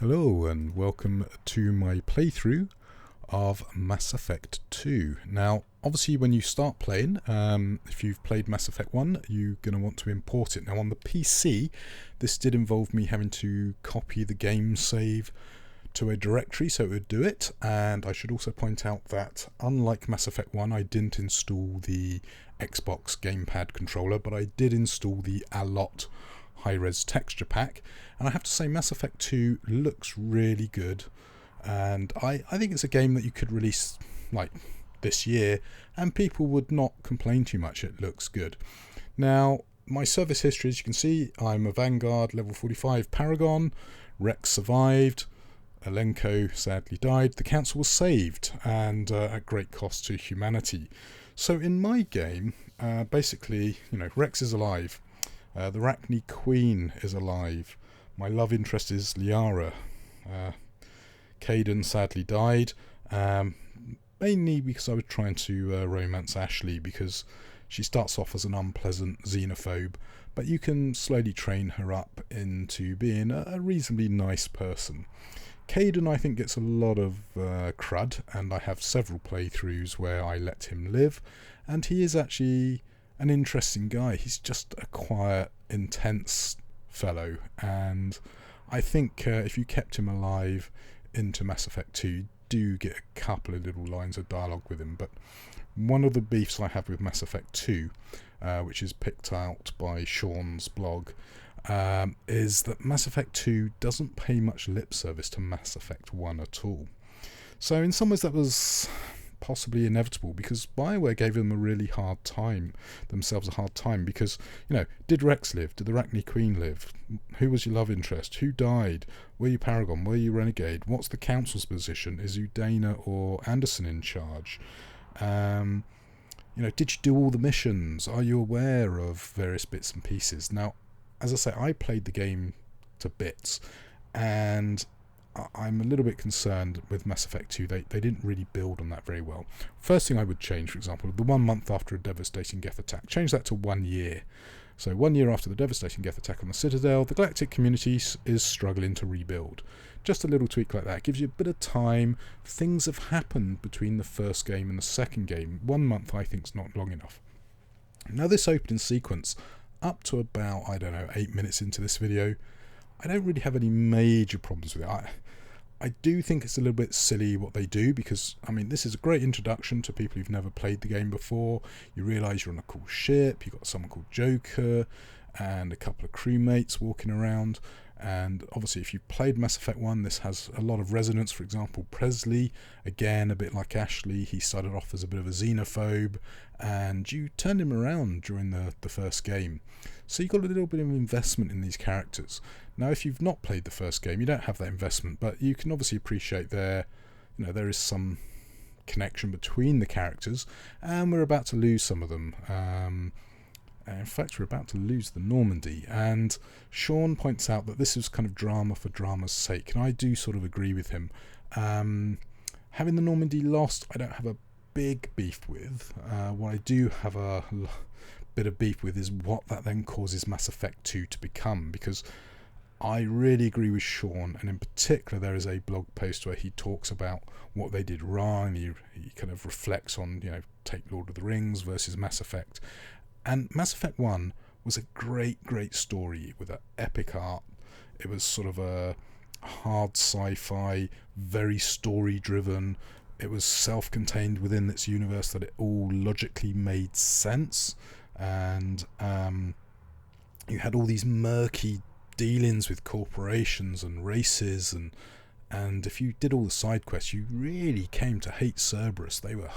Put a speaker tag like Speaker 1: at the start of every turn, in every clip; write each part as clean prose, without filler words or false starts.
Speaker 1: Hello and welcome to my playthrough of Mass Effect 2. Now, obviously when you start playing, if you've played Mass Effect 1, you're going to want to import it. Now on the PC, this did involve me having to copy the game save to a directory so it would do it, and I should also point out that unlike Mass Effect 1, I didn't install the Xbox gamepad controller, but I did install the Alot high-res texture pack, and I have to say Mass Effect 2 looks really good, and I think it's a game that you could release like this year and people would not complain too much. It looks good. Now my service history, as you can see, I'm a Vanguard level 45 Paragon. Rex survived, Alenko sadly died, the council was saved, and at great cost to humanity. So in my game, basically, Rex is alive. The Arachne Queen is alive. My love interest is Liara. Kaidan sadly died, mainly because I was trying to romance Ashley, because she starts off as an unpleasant xenophobe, but you can slowly train her up into being a reasonably nice person. Kaidan, I think, gets a lot of crud, and I have several playthroughs where I let him live, and he is actually an interesting guy. He's just a quiet, intense fellow, and I think if you kept him alive into Mass Effect 2, you do get a couple of little lines of dialogue with him. But one of the beefs I have with Mass Effect 2, which is picked out by Sean's blog, is that Mass Effect 2 doesn't pay much lip service to Mass Effect 1 at all. So in some ways that was possibly inevitable, because BioWare gave them themselves a hard time, because, did Rex live? Did the Arachne Queen live? Who was your love interest? Who died? Were you Paragon? Were you Renegade? What's the Council's position? Is Udana or Anderson in charge? Did you do all the missions? Are you aware of various bits and pieces? Now, as I say, I played the game to bits, and I'm a little bit concerned with Mass Effect 2. They didn't really build on that very well. First thing I would change, for example, the 1 month after a devastating Geth attack, change that to 1 year. So 1 year after the devastating Geth attack on the Citadel, the galactic community is struggling to rebuild. Just a little tweak like that gives you a bit of time. Things have happened between the first game and the second game. 1 month, I think, is not long enough. Now, this opening sequence, up to about, 8 minutes into this video, I don't really have any major problems with it. I do think it's a little bit silly what they do, because, this is a great introduction to people who've never played the game before. You realise you're on a cool ship, you've got someone called Joker, and a couple of crewmates walking around. And obviously, if you've played Mass Effect 1, this has a lot of resonance. For example, Presley, again, a bit like Ashley, he started off as a bit of a xenophobe, and you turned him around during the first game. So you've got a little bit of investment in these characters. Now, if you've not played the first game, you don't have that investment, but you can obviously appreciate there is some connection between the characters, and we're about to lose some of them. In fact, we're about to lose the Normandy, and Sean points out that this is kind of drama for drama's sake, and I do sort of agree with him. Having the Normandy lost, I don't have a big beef with. What I do have a bit of beef with is what that then causes Mass Effect 2 to become, because I really agree with Sean, and in particular there is a blog post where he talks about what they did wrong. He kind of reflects on, take Lord of the Rings versus Mass Effect. And Mass Effect 1 was a great story with an epic art. It was sort of a hard sci-fi, very story-driven. It was self-contained within its universe, that it all logically made sense. And you had all these murky dealings with corporations and races, and if you did all the side quests, you really came to hate Cerberus. They were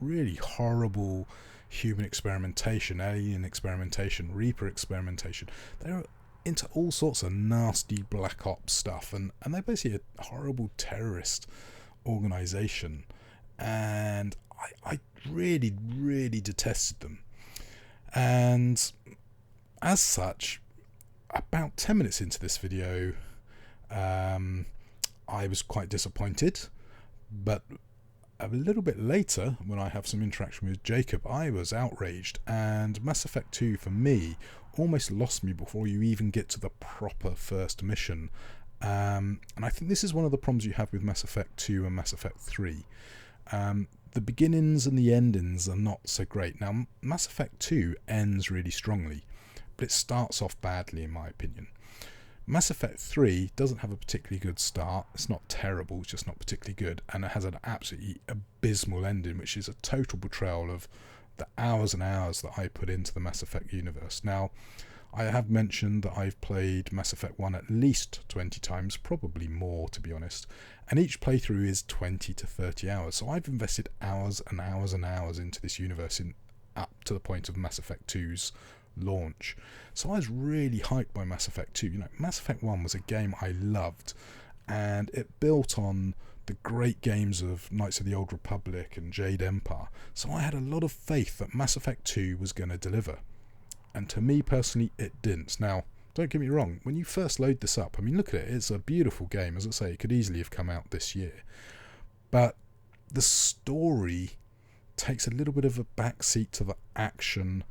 Speaker 1: really horrible human experimentation, alien experimentation, Reaper experimentation. They were into all sorts of nasty black ops stuff, and they're basically a horrible terrorist organization, and I really detested them. And as such, about 10 minutes into this video, I was quite disappointed, but a little bit later, when I have some interaction with Jacob, I was outraged, and Mass Effect 2 for me almost lost me before you even get to the proper first mission, And I think this is one of the problems you have with Mass Effect 2 and Mass Effect 3. The beginnings and the endings are not so great. Now, Mass Effect 2 ends really strongly, but it starts off badly in my opinion. Mass Effect 3 doesn't have a particularly good start. It's not terrible, it's just not particularly good. And it has an absolutely abysmal ending, which is a total betrayal of the hours and hours that I put into the Mass Effect universe. Now, I have mentioned that I've played Mass Effect 1 at least 20 times, probably more to be honest, and each playthrough is 20 to 30 hours. So I've invested hours and hours and hours into this universe up to the point of Mass Effect 2's launch. So I was really hyped by Mass Effect 2. Mass Effect 1 was a game I loved, and it built on the great games of Knights of the Old Republic and Jade Empire. So I had a lot of faith that Mass Effect 2 was going to deliver. And to me personally, it didn't. Now, don't get me wrong, when you first load this up, I mean, look at it, it's a beautiful game. As I say, it could easily have come out this year. But the story takes a little bit of a backseat to the action,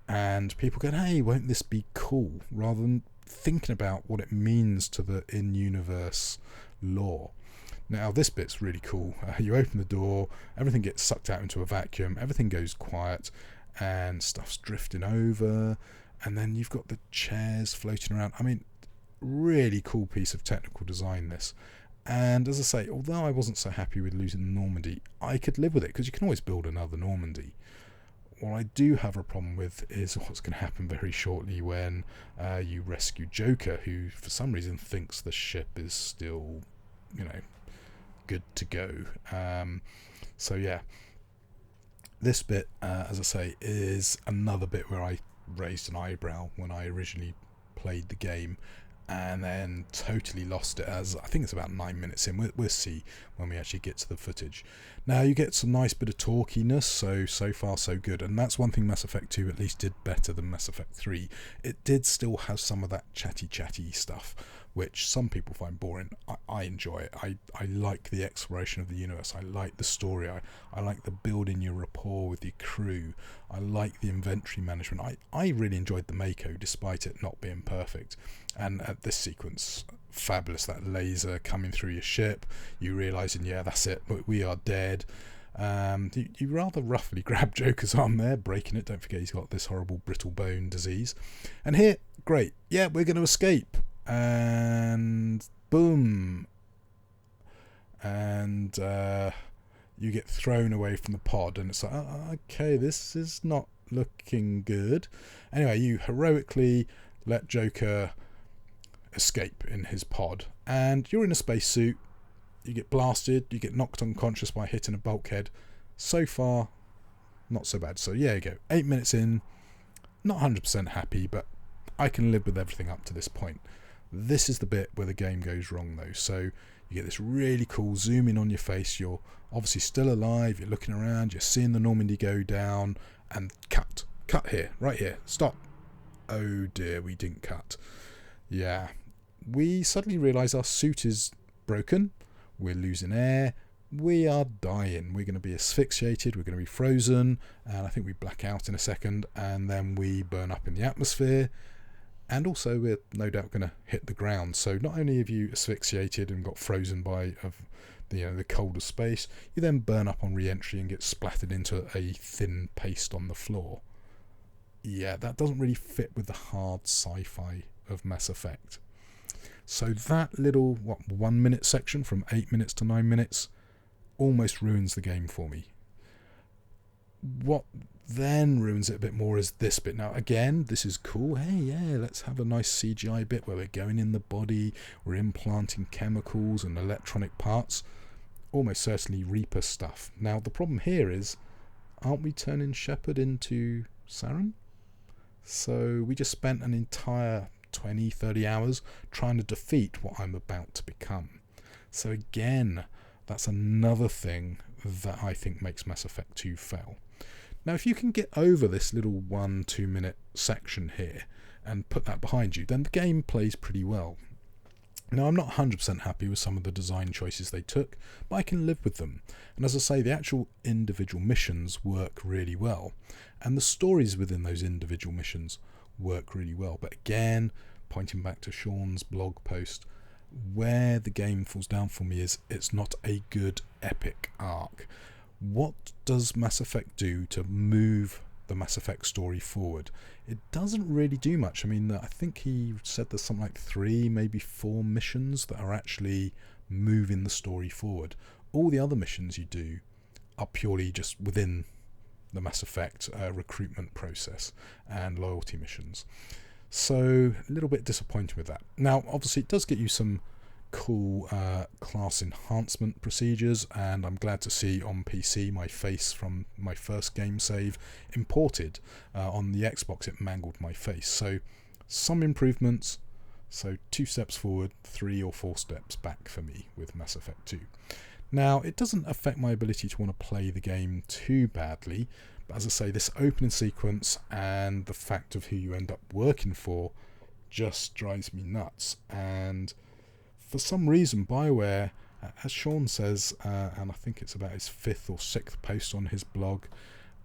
Speaker 1: and people go, hey, won't this be cool? Rather than thinking about what it means to the in-universe lore. Now, this bit's really cool. You open the door, everything gets sucked out into a vacuum, everything goes quiet, and stuff's drifting over, and then you've got the chairs floating around. I mean, really cool piece of technical design, this. And as I say, although I wasn't so happy with losing Normandy, I could live with it, because you can always build another Normandy. What I do have a problem with is what's going to happen very shortly when you rescue Joker, who for some reason thinks the ship is still, good to go. So yeah, this bit, as I say, is another bit where I raised an eyebrow when I originally played the game, and then totally lost it as I think it's about 9 minutes in. We'll see when we actually get to the footage. Now you get some nice bit of talkiness, so far so good, and that's one thing Mass Effect 2 at least did better than Mass Effect 3. It did still have some of that chatty stuff, which some people find boring. I enjoy it. I like the exploration of the universe. I like the story. I like the building your rapport with your crew. I like the inventory management. I really enjoyed the Mako, despite it not being perfect. And at this sequence, fabulous, that laser coming through your ship, you realising, yeah, that's it, we are dead. You rather roughly grab Joker's arm there, breaking it. Don't forget he's got this horrible brittle bone disease. And here, great, yeah, we're going to escape. And boom, and you get thrown away from the pod, and it's like, okay, this is not looking good. Anyway, you heroically let Joker escape in his pod, and you're in a spacesuit. You get blasted, you get knocked unconscious by hitting a bulkhead. So far, not so bad. So yeah, you go, 8 minutes in, not 100% happy, but I can live with everything up to this point. This is the bit where the game goes wrong though. So you get this really cool zoom in on your face. You're obviously still alive. You're looking around. You're seeing the Normandy go down, and cut here, right here. Stop. Oh dear, we didn't cut. Yeah, we suddenly realise our suit is broken. We're losing air. We are dying. We're going to be asphyxiated. We're going to be frozen, and I think we black out in a second, and then we burn up in the atmosphere. And also we're no doubt going to hit the ground. So not only have you asphyxiated and got frozen by the cold of space, you then burn up on re-entry and get splattered into a thin paste on the floor. Yeah, that doesn't really fit with the hard sci-fi of Mass Effect. So that little 1 minute section from 8 minutes to 9 minutes almost ruins the game for me. What then ruins it a bit more is this bit. Now again, this is cool. Hey, yeah, let's have a nice CGI bit where we're going in the body, we're implanting chemicals and electronic parts. Almost certainly Reaper stuff. Now the problem here is, aren't we turning Shepard into Saren? So we just spent an entire 20-30 hours trying to defeat what I'm about to become. So again, that's another thing that I think makes Mass Effect 2 fail. Now, if you can get over this little 1-2 minute section here and put that behind you, then the game plays pretty well. Now, I'm not 100% happy with some of the design choices they took, but I can live with them. And as I say, the actual individual missions work really well, and the stories within those individual missions work really well. But again, pointing back to Sean's blog post, where the game falls down for me is it's not a good epic arc. What does Mass Effect do to move the Mass Effect story forward? It doesn't really do much. I mean, I think he said there's something like 3, maybe 4 missions that are actually moving the story forward. All the other missions you do are purely just within the Mass Effect recruitment process and loyalty missions. So a little bit disappointed with that. Now, obviously, it does get you some cool class enhancement procedures, and I'm glad to see on PC my face from my first game save imported. On the Xbox it mangled my face, so some improvements. So 2 steps forward, 3 or 4 steps back for me with Mass Effect 2. Now, it doesn't affect my ability to want to play the game too badly, but as I say, this opening sequence and the fact of who you end up working for just drives me nuts. And for some reason, BioWare, as Sean says, and I think it's about his 5th or 6th post on his blog,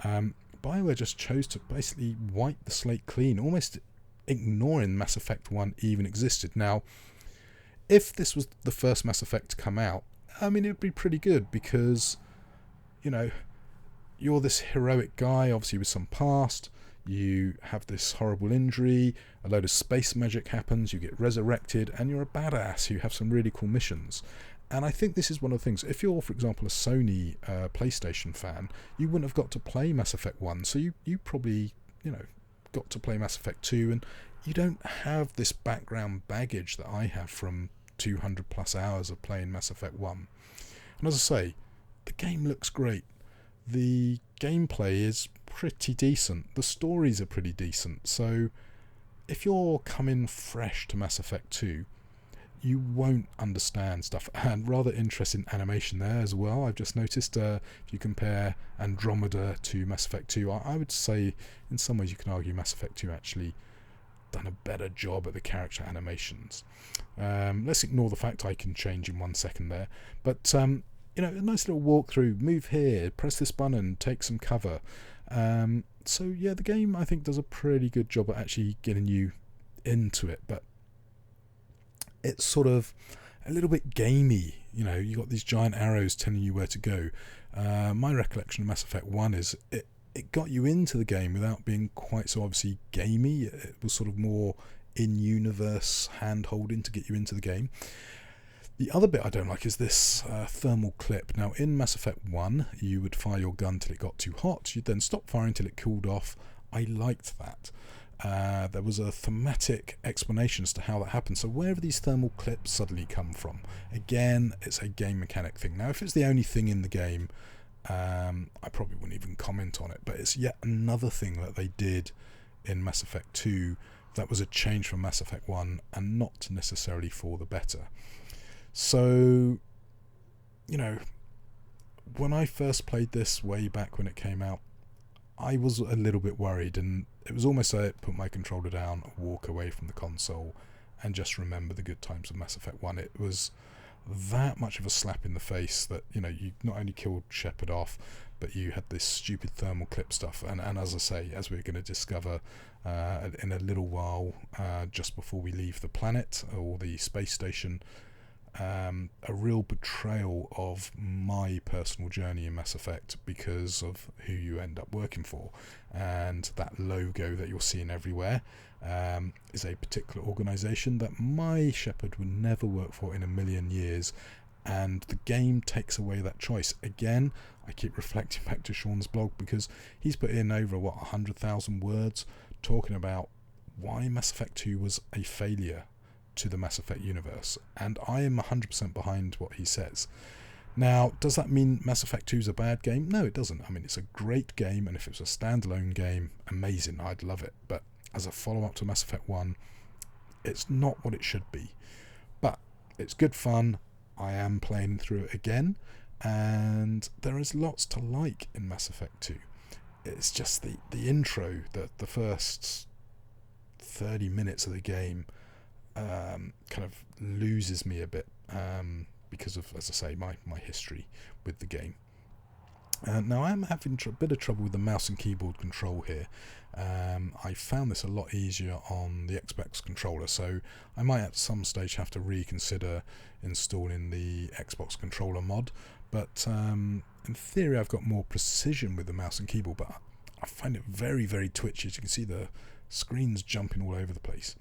Speaker 1: BioWare just chose to basically wipe the slate clean, almost ignoring Mass Effect 1 even existed. Now, if this was the first Mass Effect to come out, I mean, it would be pretty good because, you know, you're this heroic guy, obviously with some past, you have this horrible injury, a load of space magic happens, you get resurrected, and you're a badass, you have some really cool missions. And I think this is one of the things, if you're, for example, a Sony PlayStation fan, you wouldn't have got to play Mass Effect 1, so you probably, got to play Mass Effect 2, and you don't have this background baggage that I have from 200 plus hours of playing Mass Effect 1. And as I say, the game looks great. The gameplay is pretty decent. The stories are pretty decent. So if you're coming fresh to Mass Effect 2, you won't understand stuff. And rather interesting animation there as well. I've just noticed if you compare Andromeda to Mass Effect 2, I would say in some ways you can argue Mass Effect 2 actually done a better job at the character animations. Let's ignore the fact I can change in 1 second there. But a nice little walkthrough, move here, press this button, take some cover. So yeah, the game I think does a pretty good job at actually getting you into it, but it's sort of a little bit gamey. You got these giant arrows telling you where to go. My recollection of Mass Effect 1 is it got you into the game without being quite so obviously gamey. It was sort of more in-universe hand-holding to get you into the game. The other bit I don't like is this thermal clip. Now, in Mass Effect 1, you would fire your gun till it got too hot. You'd then stop firing till it cooled off. I liked that. There was a thematic explanation as to how that happened. So wherever these thermal clips suddenly come from, again, it's a game mechanic thing. Now, if it's the only thing in the game, I probably wouldn't even comment on it. But it's yet another thing that they did in Mass Effect 2 that was a change from Mass Effect 1 and not necessarily for the better. So, when I first played this way back when it came out, I was a little bit worried, and it was almost like I put my controller down, walk away from the console, and just remember the good times of Mass Effect 1. It was that much of a slap in the face that, you not only killed Shepard off, but you had this stupid thermal clip stuff. And as I say, as we're going to discover in a little while, just before we leave the planet or the space station, a real betrayal of my personal journey in Mass Effect because of who you end up working for. And that logo that you're seeing everywhere is a particular organisation that my Shepard would never work for in a million years, and the game takes away that choice. Again, I keep reflecting back to Sean's blog because he's put in over 100,000 words talking about why Mass Effect 2 was a failure to the Mass Effect universe, and I am 100% behind what he says. Now, does that mean Mass Effect 2 is a bad game? No, it doesn't. I mean, it's a great game, and if it was a standalone game, amazing, I'd love it. But as a follow-up to Mass Effect 1, it's not what it should be. But it's good fun. I am playing through it again, and there is lots to like in Mass Effect 2. It's just the intro, the first 30 minutes of the game kind of loses me a bit because of, as I say, my history with the game. Now I am having a bit of trouble with the mouse and keyboard control here. I found this a lot easier on the Xbox controller, so I might at some stage have to reconsider installing the Xbox controller mod. But in theory I've got more precision with the mouse and keyboard, but I find it very, very twitchy. As you can see, the screen's jumping all over the place.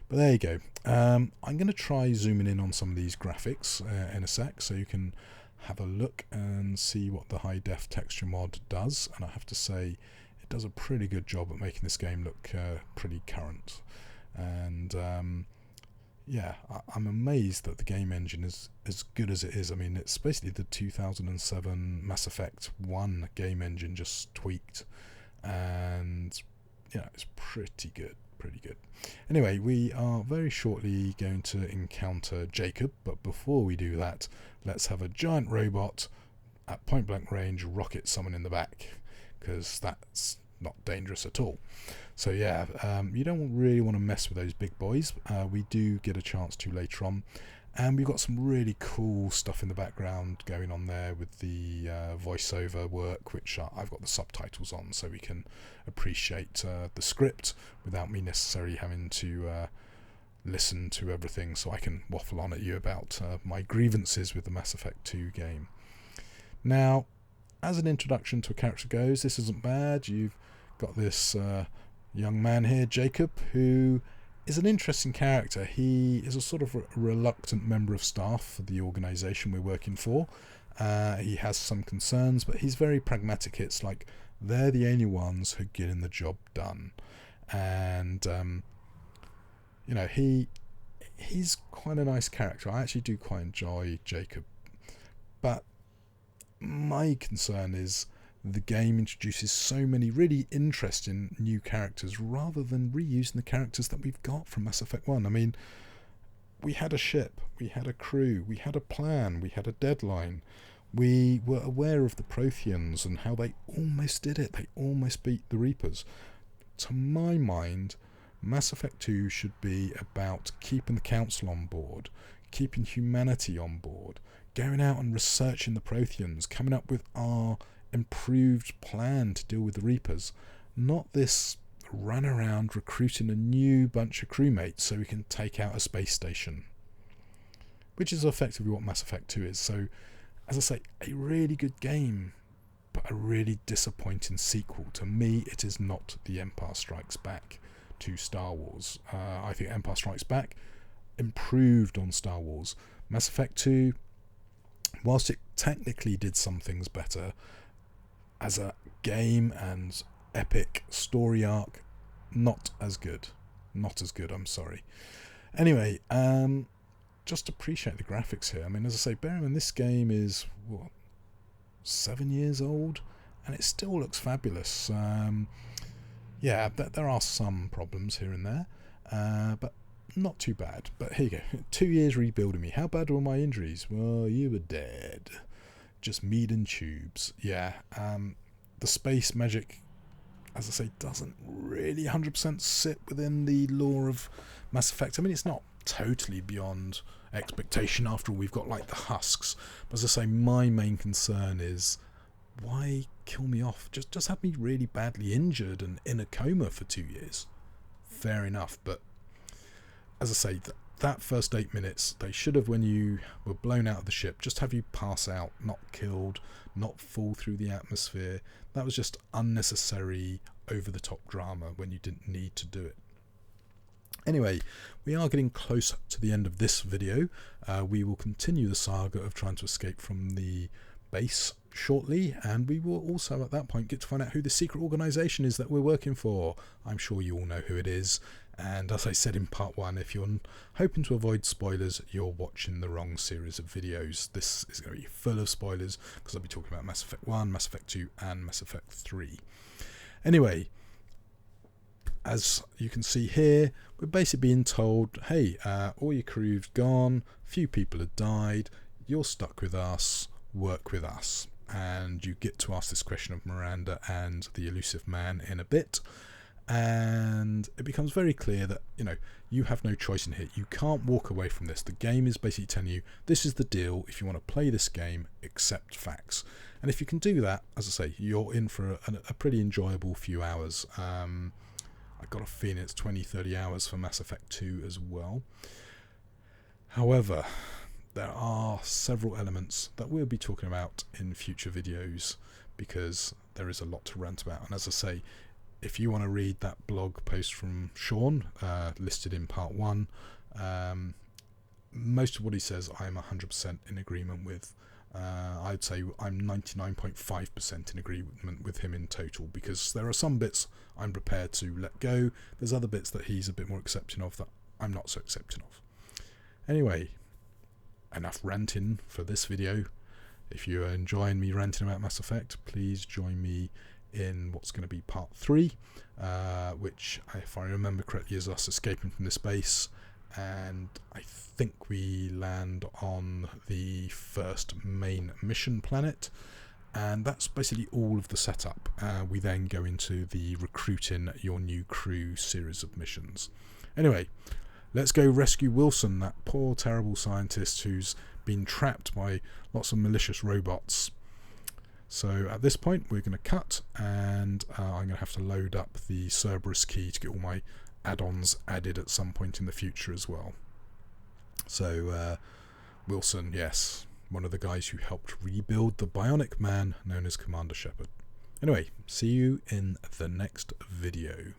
Speaker 1: But there you go. I'm going to try zooming in on some of these graphics in a sec, so you can have a look and see what the high def texture mod does. And I have to say it does a pretty good job at making this game look pretty current. And yeah, I'm amazed that the game engine is as good as it is. I mean, it's basically the 2007 Mass Effect 1 game engine just tweaked, and yeah, it's pretty good. Anyway, we are very shortly going to encounter Jacob, but before we do that, let's have a giant robot at point blank range rocket someone in the back, because that's not dangerous at all. So yeah, you don't really want to mess with those big boys. We do get a chance to later on, and we've got some really cool stuff in the background going on there with the voiceover work, which I've got the subtitles on, so we can appreciate the script without me necessarily having to listen to everything, so I can waffle on at you about my grievances with the Mass Effect 2 game. Now, as an introduction to a character goes, this isn't bad. You've got this young man here, Jacob, who is an interesting character. He is a sort of reluctant member of staff for the organisation we're working for. He has some concerns, but he's very pragmatic. It's like they're the only ones who are getting the job done. And you know, he's quite a nice character. I actually do quite enjoy Jacob. But my concern is the game introduces so many really interesting new characters rather than reusing the characters that we've got from Mass Effect 1. I mean, we had a ship, we had a crew, we had a plan, we had a deadline. We were aware of the Protheans and how they almost did it. They almost beat the Reapers. To my mind, Mass Effect 2 should be about keeping the Council on board, keeping humanity on board, going out and researching the Protheans, coming up with our improved plan to deal with the Reapers, not this run around recruiting a new bunch of crewmates so we can take out a space station, which is effectively what Mass Effect 2 is. So, as I say, a really good game, but a really disappointing sequel. To me, it is not The Empire Strikes Back to Star Wars. I think Empire Strikes Back improved on Star Wars. Mass Effect 2, whilst it technically did some things better, as a game and epic story arc, not as good. I'm sorry. Anyway, just appreciate the graphics here. I mean, as I say, bear in mind this game is 7 years old, and it still looks fabulous. Yeah, there are some problems here and there, but not too bad. But here you go. 2 years rebuilding me. How bad were my injuries? Well, you were dead. Just meat and tubes. Yeah, the space magic, as I say, doesn't really 100% sit within the lore of Mass Effect. I mean, it's not totally beyond expectation. After all, we've got like the husks. But as I say, my main concern is, why kill me off? Just have me really badly injured and in a coma for 2 years. Fair enough, but as I say, that first 8 minutes, they should have, when you were blown out of the ship, just have you pass out, not killed, not fall through the atmosphere. That was just unnecessary, over-the-top drama when you didn't need to do it. Anyway, we are getting close to the end of this video. We will continue the saga of trying to escape from the base shortly, and we will also at that point get to find out who the secret organisation is that we're working for. I'm sure you all know who it is, and as I said in part 1, if you're hoping to avoid spoilers, you're watching the wrong series of videos. This is going to be full of spoilers because I'll be talking about Mass Effect 1, Mass Effect 2 and Mass Effect 3. Anyway, as you can see here, we're basically being told, hey, all your crew's gone, few people have died, you're stuck with us, work with us. And you get to ask this question of Miranda and the elusive man in a bit, and it becomes very clear that, you know, you have no choice in here. You can't walk away from this. The game is basically telling you, this is the deal. If you want to play this game, accept facts. And if you can do that, as I say, you're in for a pretty enjoyable few hours. I've got a feeling it's 20-30 hours for Mass Effect 2 as well. However, there are several elements that we'll be talking about in future videos, because there is a lot to rant about. And as I say, if you want to read that blog post from Sean, listed in part 1, most of what he says I'm 100% in agreement with. I'd say I'm 99.5% in agreement with him in total, because there are some bits I'm prepared to let go. There's other bits that he's a bit more accepting of that I'm not so accepting of. Anyway, enough ranting for this video. If you're enjoying me ranting about Mass Effect, please join me in what's going to be part 3, which, if I remember correctly, is us escaping from this base, and I think we land on the first main mission planet, and that's basically all of the setup. We then go into the recruiting your new crew series of missions. Anyway, let's go rescue Wilson, that poor terrible scientist who's been trapped by lots of malicious robots. So at this point we're going to cut, and I'm going to have to load up the Cerberus key to get all my add-ons added at some point in the future as well. So Wilson, yes, one of the guys who helped rebuild the bionic man known as Commander Shepard. Anyway, see you in the next video.